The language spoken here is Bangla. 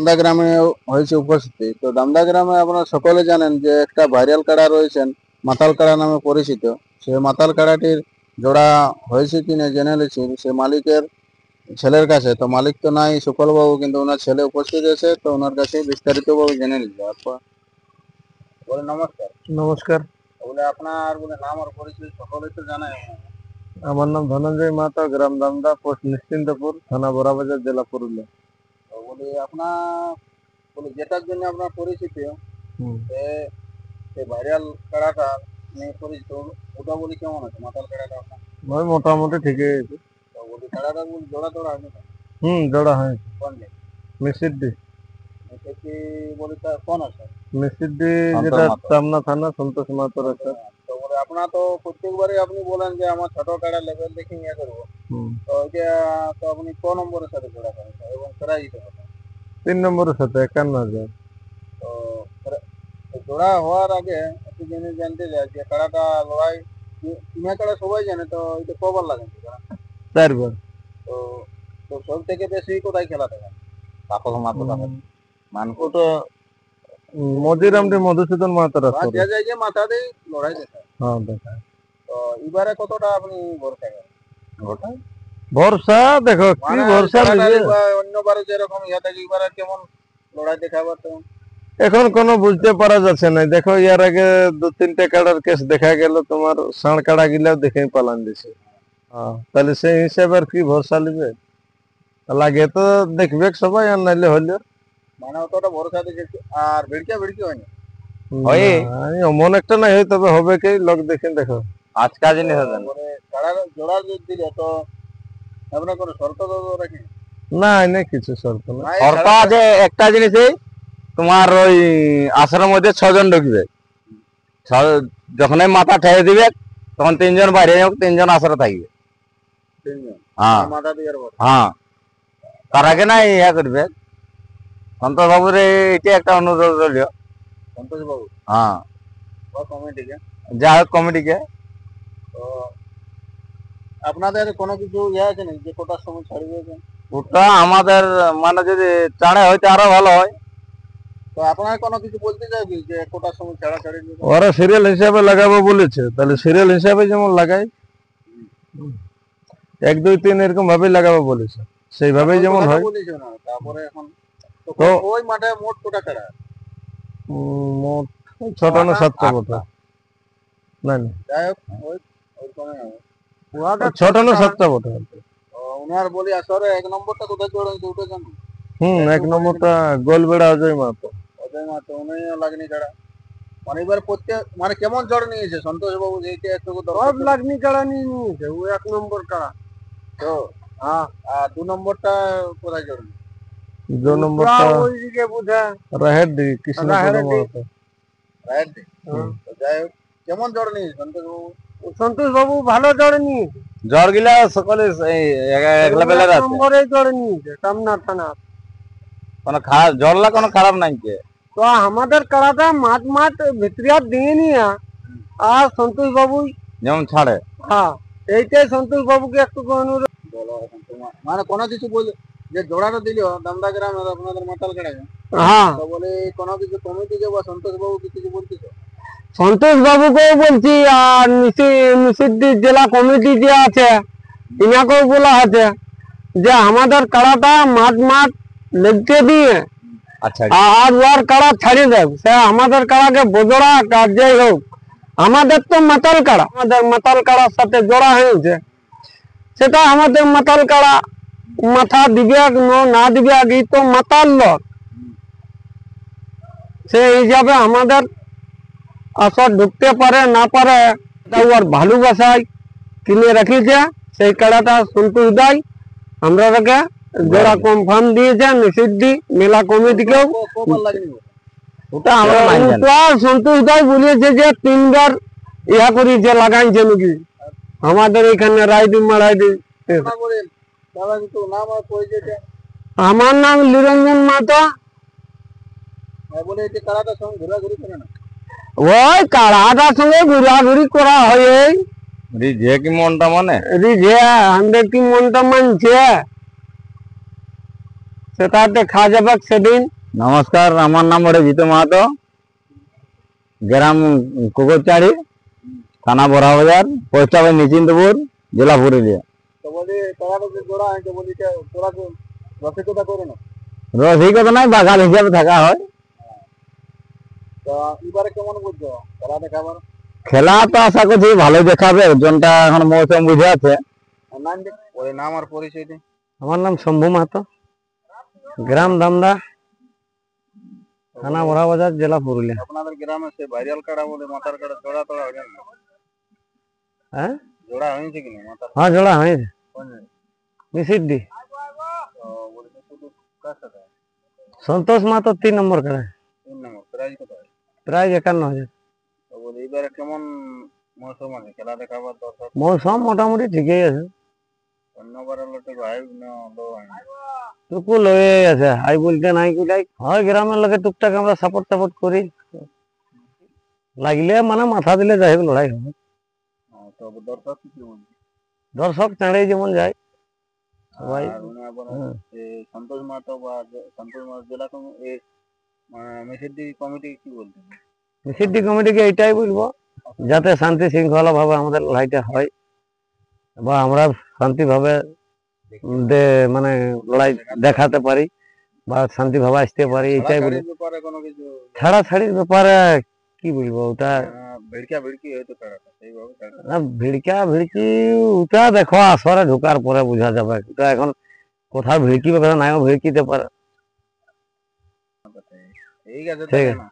দামদা গ্রামে হয়েছে উপস্থিতি। তো দামদা গ্রামে আপনারা সকলে জানেন যে একটা ভাইরাল কাড়া রয়েছেন, মাতাল কাড়া নামে পরিচিত। সে মাতাল কাড়াটির জোড়া হয়েছে কিনা জেনে নিয়েছি সে মালিকের ছেলের কাছে। তো মালিক তো নাই সুফল বাবু, কিন্তু ওনার ছেলে উপস্থিত আছে, তো ওনার কাছে বিস্তারিত ভাবে জেনে নিল। বলে নমস্কার। নমস্কার। বলে আপনার নাম আর পরিচয় সকলে তো জানে। আমার নাম ধনঞ্জয় মাহাতো, গ্রাম দামদা, পোস্ট নিশ্চিন্তপুর, থানা বড়াবাজার, জেলা পুরুলিয়া। তো আপনার যেটার জন্য আপনার পরিচিত সেই ভাইরাল কাড়াটা নিয়ে পরিচিত, ওটা কেমন আছে মাতাল কাড়াটা আপনার? ওই মোটামুটি ঠিকই আছে। তো কাড়াটা জোড়া তোড়া আছে? জোড়া হয়েছে। কোন দিন? মিসিদ্দি। কোন আছে? মিসিদ্দি যেটা চামনা থানা, সন্তোষ মাহাতোর আছে। তো আপনার তো প্রত্যেকবারে আপনি বলেন যে আমার ছোট কাড়া লেভেল দেখে নিয়ে করবো। তো ওইটা তো আপনি ক নম্বরের সাথে জোড়া করেন এবং প্রাইজ দিতে হবে? 3 নম্বরের সাথে 51,000। তো জোড়া হওয়ার আগে একটু জিনিস জানতে চাই যে কাড়াটা লড়াই কিনা কাড়া সবাই জানে, তো এটা কবার লাগেন? 4 বার। তো তো সব থেকে বেশি কোথায় খেলা দেখেন? ওটা মজিরামটি মধুসূদন মাহাতোর আছে। যে মাথা দিয়ে লড়াই দেখায়। হ্যাঁ দেখায়। তো এবারে কতটা আপনি ভরসা করেন? ভরসা দেখো কি ভরসা অন্যবারে যেরকম ইয়া থাকে এবারে কেমন লড়াই দেখাবার? তো এখন কোনো বুঝতে পারা যাচ্ছে না। দেখো ইয়ার আগে 2-3টে কাড়ার কেস দেখা গেল, তোমার ষাঁড় কাড়া গিলাও দেখে পালান দিছে। তাহলে সেই হিসাবে আর কি ভরসা নিবে? লাগে তো দেখবে সবাই, আর নাইলে হইলো অতটা ভরসা দিচ্ছে। আর ভিড়কিয়া হয়নি? অমন একটা নাই হয়, তবে হবে কি লোক দেখেন। দেখো আজকা জিনিস জোড়া দিলে তো আপনার কোনো শর্ত রাখি? না কিছু শর্ত না। শর্ত আছে একটা জিনিসই, তোমার ওই আসরের মধ্যে 6 জন ঢুকবে। যখনই মাথা ঠেয়ে দিবে তখন 3 জন বাইরে, 3 জন আসরে থাকবে। হ্যাঁ, তার আগে না ইয়া করবে। সন্তোষ বাবুর এটা একটা অনুরোধ রইল। সন্তোষ বাবু? হ্যাঁ, কমিটিকে যা হোক কমিটিকে। তো আপনাদের কোনো কিছু ইয়ে আছে নাকি যে কোটার সময় ছাড়িয়ে? ওটা আমাদের মানে যদি চাড়ে হইতে আরো ভালো হয়। তো আপনারা কোনো কিছু বলতে চাইবি যে কোটার সময় ছাড়াছাড়ি? ওরা সিরিয়াল হিসাবে লাগাবো বলেছে, তাহলে সিরিয়াল হিসাবে যেমন লাগাই 1, 2, 3 এরকম ভাবে লাগাবো বলেছে, সেইভাবেই যেমন হয়। তারপরে এখন তো ওই মাঠে মোট কোটা ছাড়া? মোট 6টা না 7টা বটে। না যাই হোক ওইরকমই হবে। 6টা না 7টা বটে। ওনার বলি আসরে 1 নম্বরটা কোথায় জোড়া দুটো জানো? 1 নম্বরটা গোলবেড়া অজয় মাহাতো। উনি লাগনি কাড়া মানে এবার প্রত্যেক মানে কেমন জড় নিয়েছে সন্তোষ বাবু? এইটা একটু সব লাগনি কাড়া নিয়ে নিয়েছে। ও 1 নম্বর কাড়া তো। হ্যাঁ, আর 2 নম্বরটা কোথায় জড়? 2 নম্বরটা ওইদিকে বুঝা রাহের দিকে, কৃষ্ণপদ মাহাতো। রাহের দিকে। তো যাই হোক কেমন জড় নিয়েছে সন্তোষ বাবু? সন্তোষ বাবু ভালো জড় নিয়েছে। জড় গিলা সকলে এক লেভেলের আছে। নম্বরে জড় নিয়েছে সামনা থানা। কোনো খারাপ জড়লা কোনো খারাপ নাই কে? তো আমাদের কাড়াটা মাঠ ভিতরিয়া দিয়ে নিয়ে আর সন্তোষ বাবু যেমন ছাড়ে। হ্যাঁ, এইটাই সন্তোষ বাবুকে একটু অনুরোধ। মানে কোনো কিছু বলে যে জোড়াটা দিল দামদা গ্রামের আপনাদের মাতাল কাড়ায়। হ্যাঁ, তো বলে কোনো কিছু কমিটিকে বা সন্তোষ বাবুকে কিছু বলতেছে? সন্তোষ বাবুকেও বলছি, আর নিষিদ্ধ জেলা কমিটি যে আছে ইনাকেও বলা আছে যে আমাদের কাড়াটা মাঠ লেগতে দিয়ে আর ওর কাড়া ছাড়িয়ে দেব। সে আমাদের কাড়াকে বজড়া কাজ যাই হোক, আমাদের তো মাতাল কাড়া, আমাদের মাতাল কাড়ার সাথে জোড়া হয়েছে, সেটা আমাদের মাতাল কাড়া মাথা দিবে না দিবে আগে তো মাতাল লোক। সেই হিসাবে আমাদের আসর ঢুকতে পারে না পারে ওর ভালোবাসায় কিনে রাখিছে। সেই কাড়াটা সন্তোষ দেয় আমরা জোড়া কনফার্ম দিয়েছে নিষিদ্ধি মেলা কমিটিকেও। ওটা সন্তোষ দাই বলেছে যে 3 বার ইহা করেছে লাগাইছে নাকি আমাদের এখানে রাইডি মারাইডি। আমার নাম নিরঞ্জন মাহাতো। ওই কাড়াটার সঙ্গে ঘোরাঘুরি করা হয়। রিঝে কি মনটা মানে? রিঝে আমাদের কি মনটা মানছে সেটা দেখা যাবে সেদিন। নমস্কার, আমার নাম জিতু মাহাতো, গ্রাম কুকুরচাড়ি, থানা বড়াবাজার, পোস্ট অফিস নিশ্চিন্তপুর, জেলা পুরুলিয়া। রসিকতা নাই, বাগান হিসাবে থাকা হয়। খেলা তো আশা করছি ভালোই দেখাবে, ওজনটা এখন মৌসুম বুঝে আছে। নাম আর পরিচয় দিন। আমার নাম শম্ভু মাহাতো, গ্রাম দামদা, থানা বড়াবাজার, জেলা পুরুলিয়া। আপনাদের গ্রামে সে ভাইরাল কাড়া বলে মাথার কাড়া জোড়া তোড়া হয়ে না? হ্যাঁ জোড়া হয়েছে কিনা মাথার? হ্যাঁ, জোড়া হয়েছে কোন জায়গায়? মিসিডি। বলছে শুধু কার সাথে? সন্তোষ মাহাতো 3 নম্বর খেলা, 3 নম্বর। প্রাইজ কত হয়? প্রায় 51,000। তো বলে এবারে কেমন মৌসুম আছে খেলা দেখাবার দর্শক? মৌসুম মোটামুটি ঠিকই আছে, অন্যবার লোকে ভাই না লো টুকু লয়ে আছে, হাই বলতে নাই কুলাই হয়। গ্রামের লোকে টুকটাক আমরা সাপোর্ট টাপোর্ট করি, লাগলে মানে মাথা দিলে যাই হোক লড়াই হবে। তো দর্শক কি বলছে? দর্শক চাঁড়ে যেমন যায় সবাই। আর উনি আবার সন্তোষ মাহাতো বা সন্তোষ মাহাতো জেলা মেসিডি কমিটি কি বলছে? মিসিডি কমিটিকে এইটাই বলবো, যাতে শান্তি শৃঙ্খলা ভাবে আমাদের লড়াইটা হয়, বা আমরা শান্তি ভাবে মানে লড়াই দেখাতে পারি, বা শান্তি ভাবে আসতে পারি, এটাই বলি। ব্যাপারে কোনো কিছু ছাড়াছাড়ির ব্যাপারে কি বলবো, ওটা ভিড়কা ভিড়কি হয়তো কাড়াটা সেইভাবে না, ভিড়কা ভিড়কি ওটা দেখো আসরে ঢোকার পরে বোঝা যাবে। ওটা এখন কোথাও ভিড়কি ব্যাপারে নাইও ভিড়কিতে পারে। ঠিক আছে, ঠিক তাহলে আছে। না